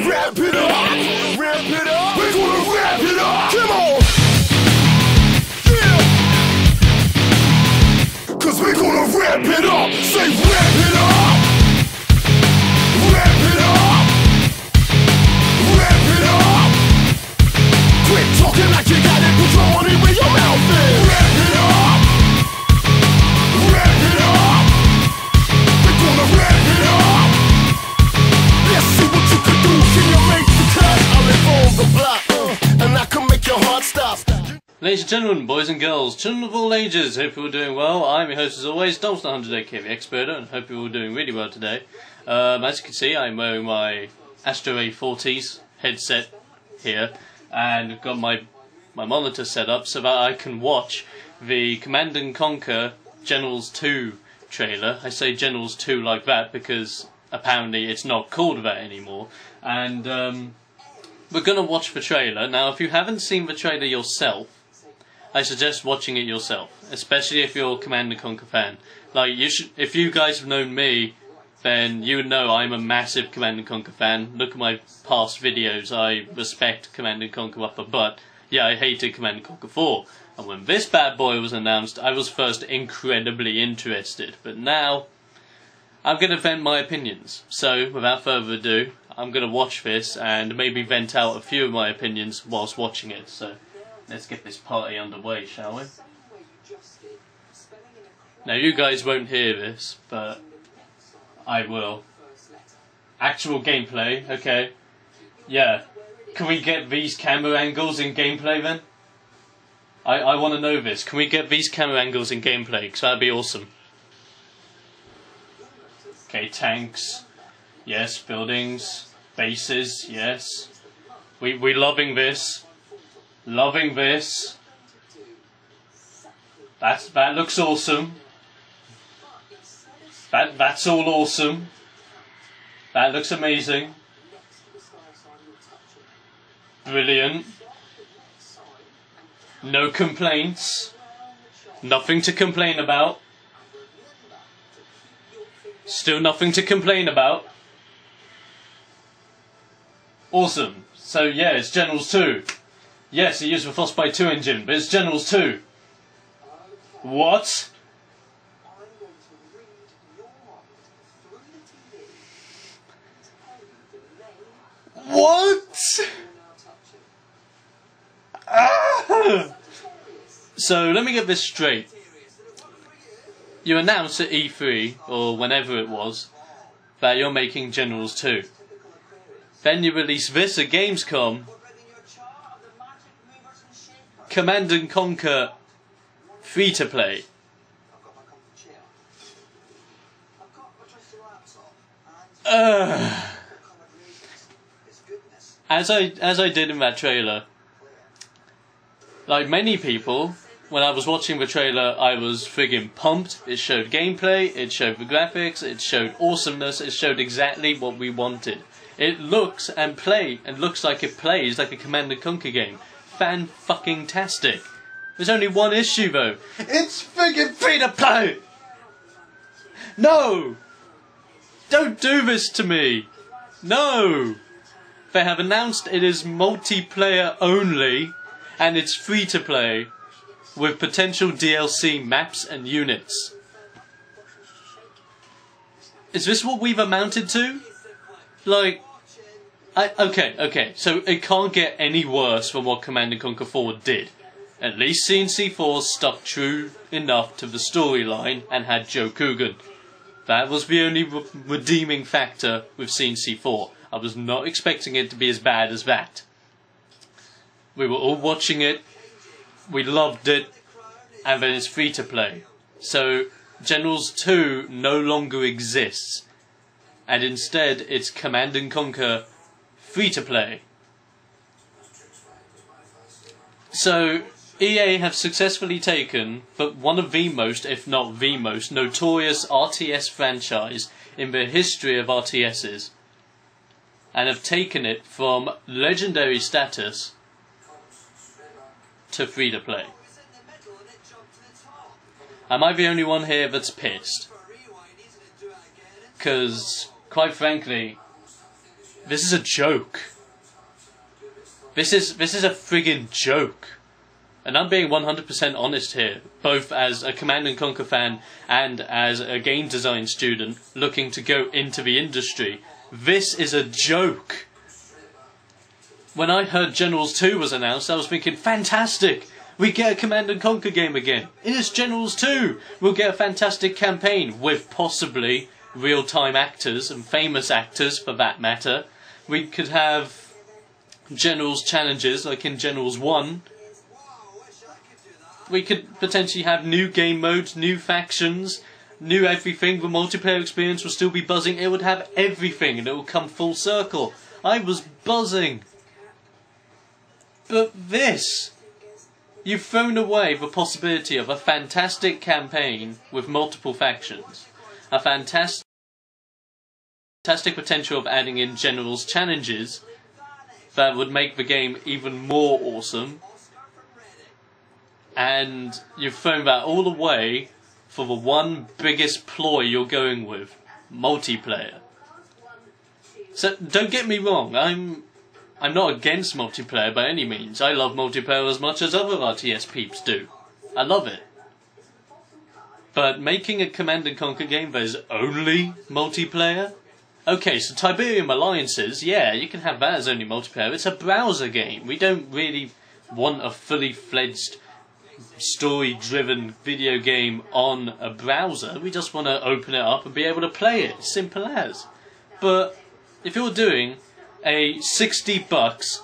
wrap it up. Wrap it up. We're gonna wrap it up. Come on. Yeah. Cause we're gonna wrap it up. Say wrap it up. Wrap it up. Wrap it up. Quit talking like you got it. Put your money where your mouth is. Wrap it up. Wrap it up. We're gonna wrap it up. Let's see what you can do. Can you make the cut? I live on the block, and I can make your heart stop. Ladies and gentlemen, boys and girls, children of all ages, hope you're all doing well. I'm your host as always, Dalton100 aka the Expert, and hope you're all doing really well today. As you can see, I'm wearing my Astro A40s headset here, and I've got my monitor set up so that I can watch the Command & Conquer Generals 2 trailer. I say Generals 2 like that because apparently it's not called that anymore. And we're going to watch the trailer. Now, if you haven't seen the trailer yourself, I suggest watching it yourself, especially if you're a Command & Conquer fan. Like, you should, if you guys have known me, then you would know I'm a massive Command & Conquer fan. Look at my past videos. I respect Command & Conquer up a butt. Yeah, I hated Command & Conquer 4. And when this bad boy was announced, I was first incredibly interested. But now, I'm going to vent my opinions. So, without further ado, I'm going to watch this and maybe vent out a few of my opinions whilst watching it. So, let's get this party underway, shall we? Now, you guys won't hear this, but I will. Actual gameplay, okay. Yeah. Can we get these camera angles in gameplay then? I want to know this. Can we get these camera angles in gameplay? Because that'd be awesome. Okay, tanks. Yes, buildings. Bases, yes. We loving this. Loving this. That looks awesome. That's all awesome. That looks amazing. Brilliant. No complaints. Nothing to complain about. Still nothing to complain about. Awesome. So yeah, it's Generals 2. Yes, it used the Frostbite 2 engine, but it's Generals 2. What? What? So let me get this straight. You announced at E3, or whenever it was, that you're making Generals 2. Then you release this at Gamescom. Command & Conquer free-to-play. As I did in that trailer, like many people, when I was watching the trailer, I was friggin' pumped. It showed gameplay, it showed the graphics, it showed awesomeness, it showed exactly what we wanted. It looks looks like it plays like a Command & Conquer game. Fan-fucking-tastic. There's only one issue though. It's friggin' free-to-play! No! Don't do this to me! No! They have announced it is multiplayer only, and it's free to play, with potential DLC maps and units. Is this what we've amounted to? Like, okay, so it can't get any worse than what Command & Conquer 4 did. At least CNC4 stuck true enough to the storyline and had Joe Coogan. That was the only redeeming factor with CNC4. I was not expecting it to be as bad as that. We were all watching it, we loved it, and then it's free to play. So Generals 2 no longer exists, and instead it's Command & Conquer free to play. So EA have successfully taken one of the most, if not the most, notorious RTS franchise in the history of RTSs, and have taken it from legendary status to free to play. Am I the only one here that's pissed? Because, quite frankly, This is a joke. This is a friggin' joke. And I'm being 100% honest here, both as a Command & Conquer fan and as a game design student looking to go into the industry. This is a joke. When I heard Generals 2 was announced, I was thinking, fantastic! We get a Command & Conquer game again. It is Generals 2! We'll get a fantastic campaign with possibly real-time actors and famous actors for that matter. We could have Generals challenges like in Generals 1. We could potentially have new game modes, new factions, new everything. The multiplayer experience will still be buzzing. It would have everything and it will come full circle. I was buzzing. But this, you've thrown away the possibility of a fantastic campaign with multiple factions. A fantastic potential of adding in Generals challenges that would make the game even more awesome. And you've thrown that all away for the one biggest ploy you're going with, multiplayer. So don't get me wrong, I'm not against multiplayer by any means. I love multiplayer as much as other RTS peeps do. I love it. But making a Command & Conquer game that is only multiplayer? Okay, so Tiberium Alliances, yeah, you can have that as only multiplayer. It's a browser game. We don't really want a fully fledged story-driven video game on a browser. We just want to open it up and be able to play it. Simple as. But if you're doing a $60,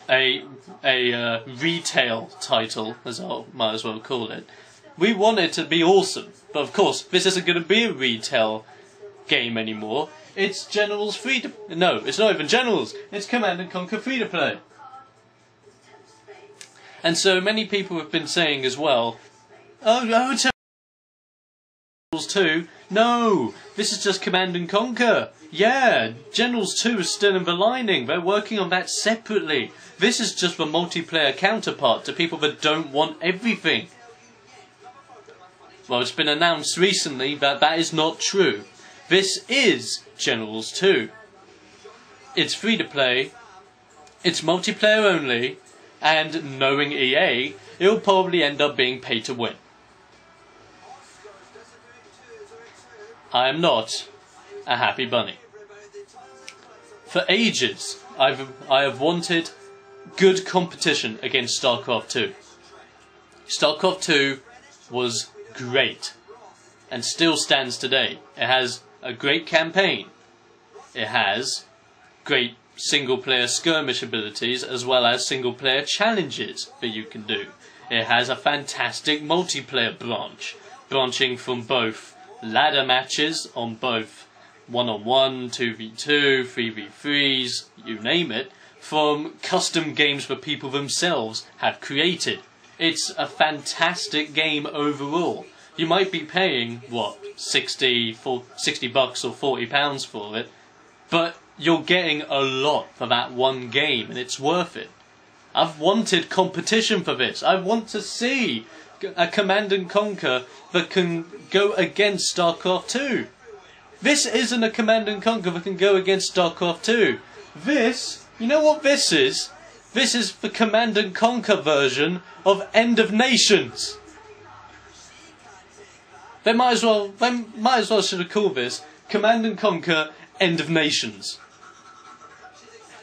a retail title, as I might as well call it, we want it to be awesome. But of course, this isn't going to be a retail game anymore. It's Generals free to... No, it's not even Generals. It's Command & Conquer free to play. And so many people have been saying as well, oh, it's Generals 2. No, this is just Command & Conquer. Yeah, Generals 2 is still in the lining. They're working on that separately. This is just the multiplayer counterpart to people that don't want everything. Well, it's been announced recently that that is not true. This is Generals 2. It's free to play. It's multiplayer only. And knowing EA, it will probably end up being pay to win. I am not a happy bunny. For ages, I have wanted good competition against Starcraft 2. Starcraft 2 was great, and still stands today. It has a great campaign. It has great single-player skirmish abilities as well as single-player challenges that you can do. It has a fantastic multiplayer branching from both ladder matches on both 1-on-1, 2v2, 3v3s, you name it, from custom games that people themselves have created. It's a fantastic game overall. You might be paying, what, $60 or £40 for it, but you're getting a lot for that one game, and it's worth it. I've wanted competition for this. I want to see a Command & Conquer that can go against Starcraft 2. This isn't a Command & Conquer that can go against Starcraft 2. This, you know what this is? This is the Command & Conquer version of End of Nations. They might as well should have called this Command & Conquer End of Nations.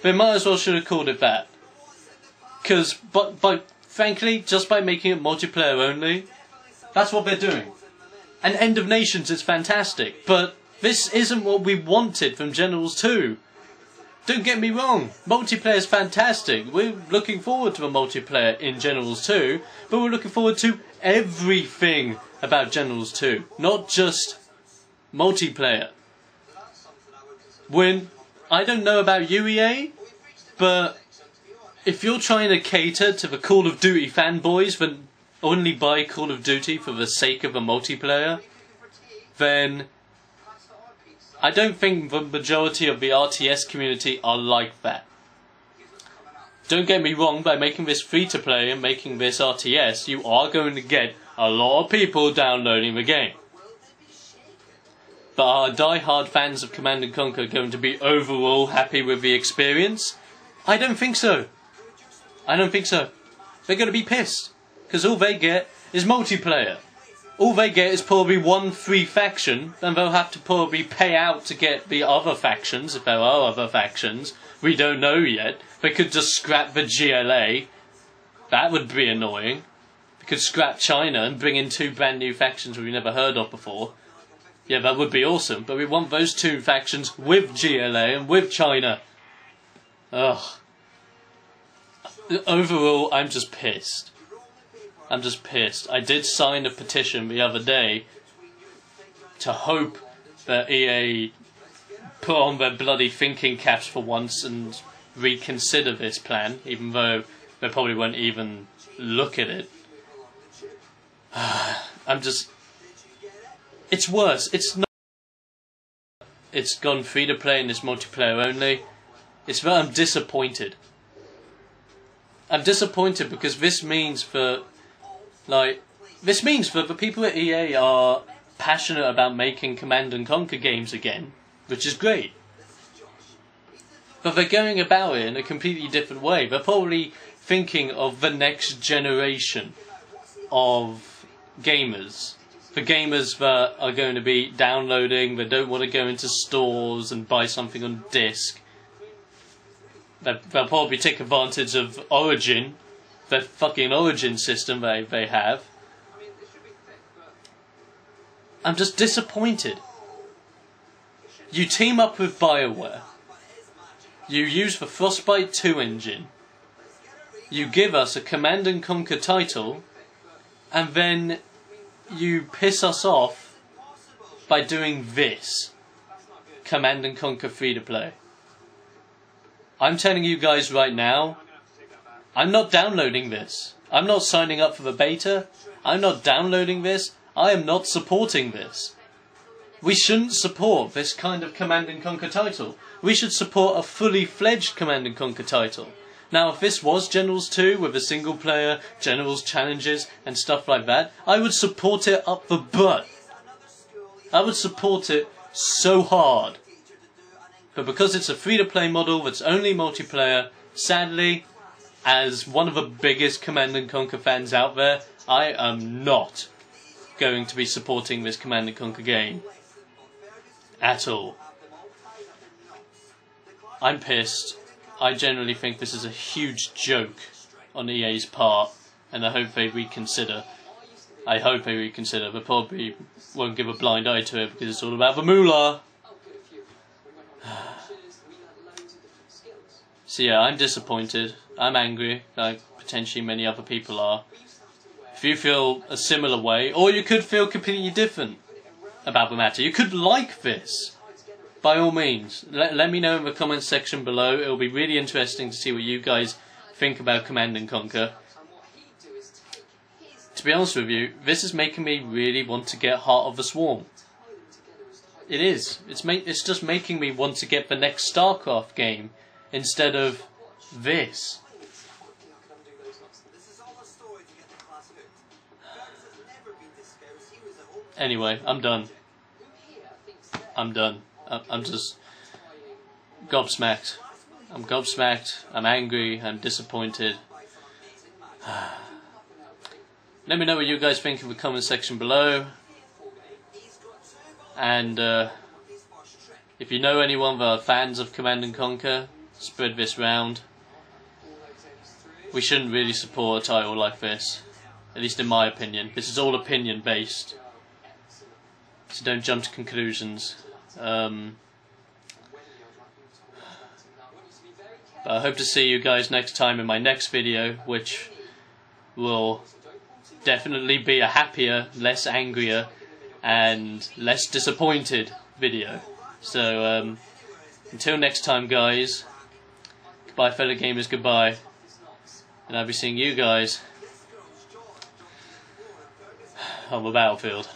They might as well should have called it that. Because, frankly, just by making it multiplayer only, that's what they're doing. And End of Nations is fantastic, but this isn't what we wanted from Generals 2. Don't get me wrong, multiplayer is fantastic. We're looking forward to the multiplayer in Generals 2, but we're looking forward to everything about Generals 2, not just multiplayer. When, I don't know about you, EA, but if you're trying to cater to the Call of Duty fanboys that only buy Call of Duty for the sake of the multiplayer, then I don't think the majority of the RTS community are like that. Don't get me wrong, by making this free to play and making this RTS, you are going to get a lot of people downloading the game. But are die-hard fans of Command & Conquer going to be overall happy with the experience? I don't think so. I don't think so. They're going to be pissed. Because all they get is multiplayer. All they get is probably one free faction, and they'll have to probably pay out to get the other factions, if there are other factions. We don't know yet. They could just scrap the GLA. That would be annoying. They could scrap China and bring in 2 brand new factions we've never heard of before. Yeah, that would be awesome, but we want those 2 factions with GLA and with China. Ugh. Overall, I'm just pissed. I'm just pissed. I did sign a petition the other day to hope that EA put on their bloody thinking caps for once and reconsider this plan, even though they probably won't even look at it. I'm just... It's worse. It's not... It's gone free to play and it's multiplayer only. It's that I'm disappointed. I'm disappointed because this means for... This means that the people at EA are passionate about making Command & Conquer games again, which is great. But they're going about it in a completely different way. They're probably thinking of the next generation of gamers. The gamers that are going to be downloading, they don't want to go into stores and buy something on disc. They'll probably take advantage of Origin, the fucking Origin system they have. I'm just disappointed. You team up with BioWare. You use the Frostbite 2 engine. You give us a Command & Conquer title, and then you piss us off by doing this. Command & Conquer free-to-play. I'm telling you guys right now, I'm not downloading this. I'm not signing up for the beta. I'm not downloading this. I am not supporting this. We shouldn't support this kind of Command & Conquer title. We should support a fully fledged Command & Conquer title. Now, if this was Generals 2 with a single player, Generals challenges and stuff like that, I would support it up the butt. I would support it so hard. But because it's a free-to-play model that's only multiplayer, sadly, as one of the biggest Command & Conquer fans out there, I am not going to be supporting this Command & Conquer game. At all. I'm pissed. I generally think this is a huge joke on EA's part, and I hope they reconsider. I hope they reconsider. They probably won't give a blind eye to it because it's all about the moolah. So yeah, I'm disappointed. I'm angry, like potentially many other people are. If you feel a similar way, or you could feel completely different about the matter, you could like this, by all means. Let me know in the comments section below. It'll be really interesting to see what you guys think about Command & Conquer. To be honest with you, this is making me really want to get Heart of the Swarm. It is. It's just making me want to get the next Starcraft game instead of this. Anyway, I'm done. I'm done. I'm just gobsmacked. I'm gobsmacked. I'm angry. I'm disappointed. Let me know what you guys think in the comment section below. And if you know anyone that are fans of Command & Conquer, spread this round. We shouldn't really support a title like this. At least in my opinion. This is all opinion based. So don't jump to conclusions. But I hope to see you guys next time in my next video, which will definitely be a happier, less angrier, and less disappointed video. So until next time, guys, goodbye fellow gamers, goodbye, and I'll be seeing you guys on the battlefield.